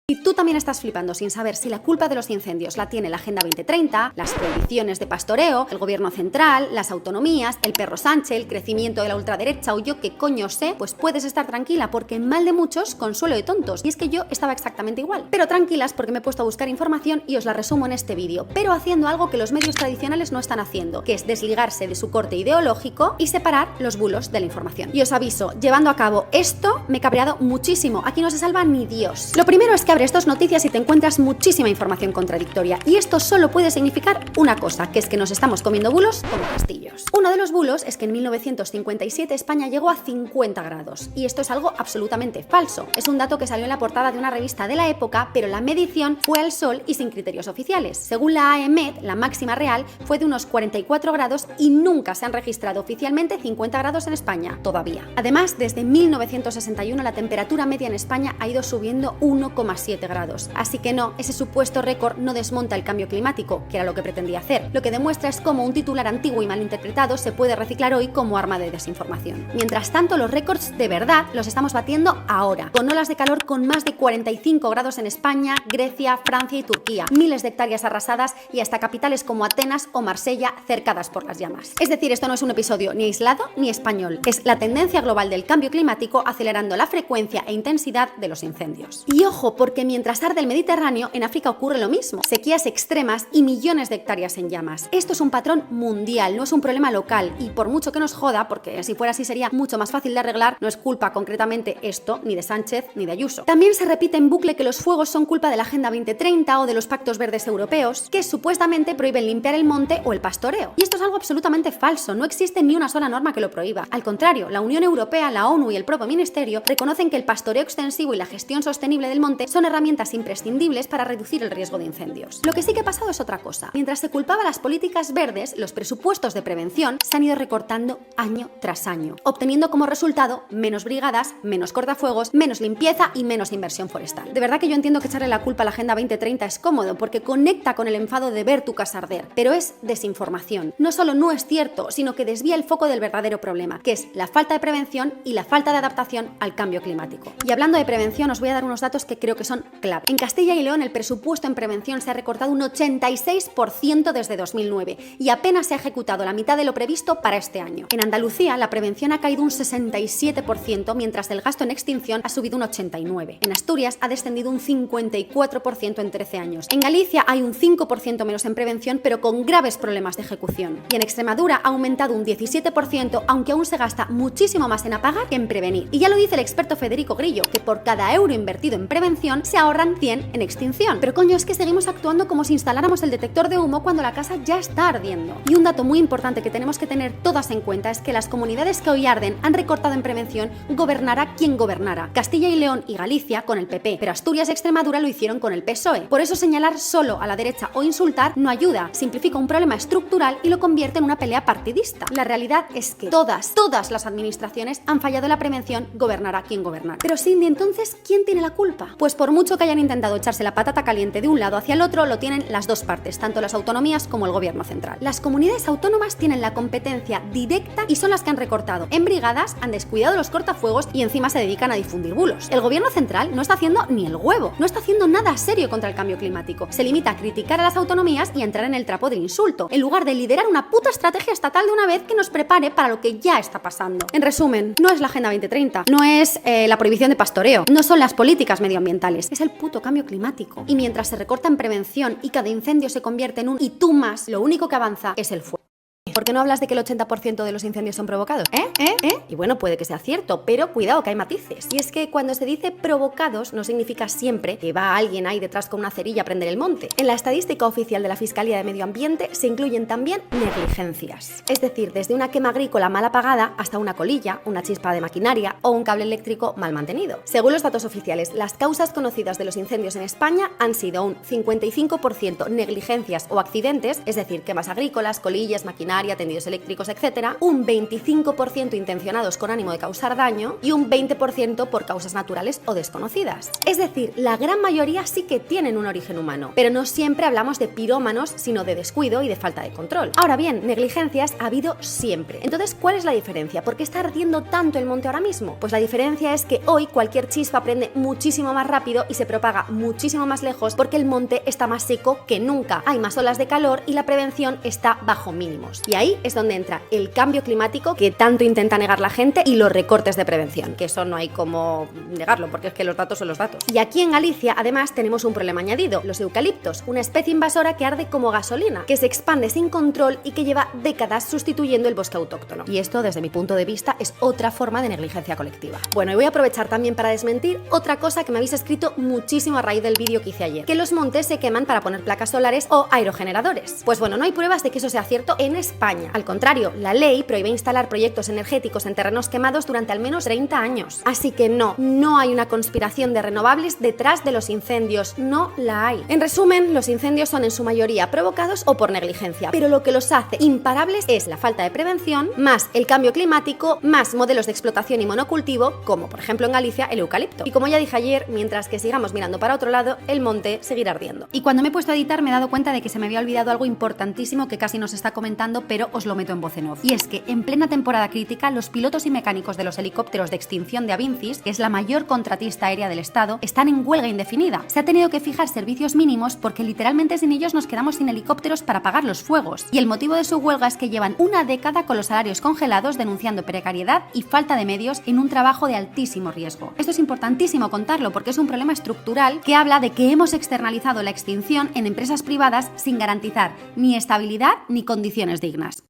Si tú también estás flipando sin saber si la culpa de los incendios la tiene la Agenda 2030, las prohibiciones de pastoreo, el gobierno central, las autonomías, el perro Sánchez, el crecimiento de la ultraderecha o yo qué coño sé, pues puedes estar tranquila porque en mal de muchos, consuelo de tontos. Y es que yo estaba exactamente igual. Pero tranquilas porque me he puesto a buscar información y os la resumo en este vídeo, pero haciendo algo que los medios tradicionales no están haciendo, que es desligarse de su corte ideológico y separar los bulos de la información. Y os aviso, llevando a cabo esto me he cabreado muchísimo. Aquí no se salva ni Dios. Lo primero es que abres dos noticias y te encuentras muchísima información contradictoria. Y esto solo puede significar una cosa, que es que nos estamos comiendo bulos como castillos. Uno de los bulos es que en 1957 España llegó a 50 grados. Y esto es algo absolutamente falso. Es un dato que salió en la portada de una revista de la época, pero la medición fue al sol y sin criterios oficiales. Según la AEMET, la máxima real fue de unos 44 grados y nunca se han registrado oficialmente 50 grados en España, todavía. Además, desde 1961 la temperatura media en España ha ido subiendo 1,7 grados. Así que no, ese supuesto récord no desmonta el cambio climático, que era lo que pretendía hacer. Lo que demuestra es cómo un titular antiguo y malinterpretado se puede reciclar hoy como arma de desinformación. Mientras tanto, los récords de verdad los estamos batiendo ahora, con olas de calor con más de 45 grados en España, Grecia, Francia y Turquía, miles de hectáreas arrasadas y hasta capitales como Atenas o Marsella cercadas por las llamas. Es decir, esto no es un episodio ni aislado ni español, es la tendencia global del cambio climático acelerando la frecuencia e intensidad de los incendios. Y ojo, porque mientras arde el Mediterráneo, en África ocurre lo mismo, sequías extremas y millones de hectáreas en llamas. Esto es un patrón mundial, no es un problema local y por mucho que nos joda, porque si fuera así sería mucho más fácil de arreglar, no es culpa concretamente esto ni de Sánchez ni de Ayuso. También se repite en bucle que los fuegos son culpa de la Agenda 2030 o de los pactos verdes europeos, que supuestamente prohíben limpiar el monte o el pastoreo. Y esto es algo absolutamente falso, no existe ni una sola norma que lo prohíba. Al contrario, la Unión Europea, la ONU y el propio Ministerio reconocen que el pastoreo extensivo y la gestión sostenible del monte son herramientas imprescindibles para reducir el riesgo de incendios. Lo que sí que ha pasado es otra cosa. Mientras se culpaba las políticas verdes, los presupuestos de prevención se han ido recortando año tras año, obteniendo como resultado menos brigadas, menos cortafuegos, menos limpieza y menos inversión forestal. De verdad que yo entiendo que echarle la culpa a la Agenda 2030 es cómodo porque conecta con el enfado de ver tu casa arder, pero es desinformación. No solo no es cierto, sino que desvía el foco del verdadero problema, que es la falta de prevención y la falta de adaptación al cambio climático. Y hablando de prevención, os voy a dar unos datos que creo que son clave. En Castilla y León el presupuesto en prevención se ha recortado un 86% desde 2009 y apenas se ha ejecutado la mitad de lo previsto para este año. En Andalucía la prevención ha caído un 67%, mientras el gasto en extinción ha subido un 89%. En Asturias ha descendido un 54% en 13 años. En Galicia hay un 5% menos en prevención, pero con graves problemas de ejecución. Y en Extremadura ha aumentado un 17%, aunque aún se gasta muchísimo más en apagar que en prevenir. Y ya lo dice el experto Federico Grillo, que por cada euro invertido en prevención se ahorran 100 en extinción. Pero coño, es que seguimos actuando como si instaláramos el detector de humo cuando la casa ya está ardiendo. Y un dato muy importante que tenemos que tener todas en cuenta es que las comunidades que hoy arden han recortado en prevención, gobernara quien gobernara. Castilla y León y Galicia con el PP, pero Asturias y Extremadura lo hicieron con el PSOE. Por eso señalar solo a la derecha o insultar no ayuda, simplifica un problema estructural y lo convierte en una pelea partidista. La realidad es que todas las administraciones han fallado en la prevención, gobernara quien gobernara. Pero Cindy, entonces, ¿quién tiene la culpa? Pues por mucho que hayan intentado echarse la patata caliente de un lado hacia el otro, lo tienen las dos partes, tanto las autonomías como el gobierno central. Las comunidades autónomas tienen la competencia directa y son las que han recortado en brigadas, han descuidado los cortafuegos y encima se dedican a difundir bulos. El gobierno central no está haciendo ni el huevo, no está haciendo nada serio contra el cambio climático. Se limita a criticar a las autonomías y a entrar en el trapo del insulto, en lugar de liderar una puta estrategia estatal de una vez que nos prepare para lo que ya está pasando. En resumen, no es la Agenda 2030, no es la prohibición de pastoreo, no son las políticas medioambientales, es el puto cambio climático. Y mientras se recorta en prevención y cada incendio se convierte en un y tú más, lo único que avanza es el fuego. ¿Por qué no hablas de que el 80% de los incendios son provocados? Y bueno, puede que sea cierto, pero cuidado que hay matices. Y es que cuando se dice provocados no significa siempre que va alguien ahí detrás con una cerilla a prender el monte. En la estadística oficial de la Fiscalía de Medio Ambiente se incluyen también negligencias. Es decir, desde una quema agrícola mal apagada hasta una colilla, una chispa de maquinaria o un cable eléctrico mal mantenido. Según los datos oficiales, las causas conocidas de los incendios en España han sido un 55% negligencias o accidentes, es decir, quemas agrícolas, colillas, maquinaria, funeraria, tendidos eléctricos, etc., un 25% intencionados con ánimo de causar daño y un 20% por causas naturales o desconocidas. Es decir, la gran mayoría sí que tienen un origen humano, pero no siempre hablamos de pirómanos, sino de descuido y de falta de control. Ahora bien, negligencias ha habido siempre. Entonces, ¿cuál es la diferencia? ¿Por qué está ardiendo tanto el monte ahora mismo? Pues la diferencia es que hoy cualquier chispa prende muchísimo más rápido y se propaga muchísimo más lejos porque el monte está más seco que nunca, hay más olas de calor y la prevención está bajo mínimos. Y ahí es donde entra el cambio climático que tanto intenta negar la gente y los recortes de prevención, que eso no hay como negarlo porque es que los datos son los datos. Y aquí en Galicia además tenemos un problema añadido, los eucaliptos, una especie invasora que arde como gasolina, que se expande sin control y que lleva décadas sustituyendo el bosque autóctono. Y esto, desde mi punto de vista, es otra forma de negligencia colectiva. Bueno, y voy a aprovechar también para desmentir otra cosa que me habéis escrito muchísimo a raíz del vídeo que hice ayer, que los montes se queman para poner placas solares o aerogeneradores. Pues bueno, no hay pruebas de que eso sea cierto en España. Al contrario, la ley prohíbe instalar proyectos energéticos en terrenos quemados durante al menos 30 años. Así que no hay una conspiración de renovables detrás de los incendios, no la hay. En resumen, los incendios son en su mayoría provocados o por negligencia, pero lo que los hace imparables es la falta de prevención, más el cambio climático, más modelos de explotación y monocultivo, como por ejemplo en Galicia el eucalipto. Y como ya dije ayer, mientras que sigamos mirando para otro lado, el monte seguirá ardiendo. Y cuando me he puesto a editar me he dado cuenta de que se me había olvidado algo importantísimo que casi nos está comentando, pero os lo meto en voz en off. Y es que en plena temporada crítica, los pilotos y mecánicos de los helicópteros de extinción de Avincis, que es la mayor contratista aérea del Estado, están en huelga indefinida. Se ha tenido que fijar servicios mínimos porque literalmente sin ellos nos quedamos sin helicópteros para apagar los fuegos. Y el motivo de su huelga es que llevan una década con los salarios congelados, denunciando precariedad y falta de medios en un trabajo de altísimo riesgo. Esto es importantísimo contarlo porque es un problema estructural que habla de que hemos externalizado la extinción en empresas privadas sin garantizar ni estabilidad ni condiciones dignas.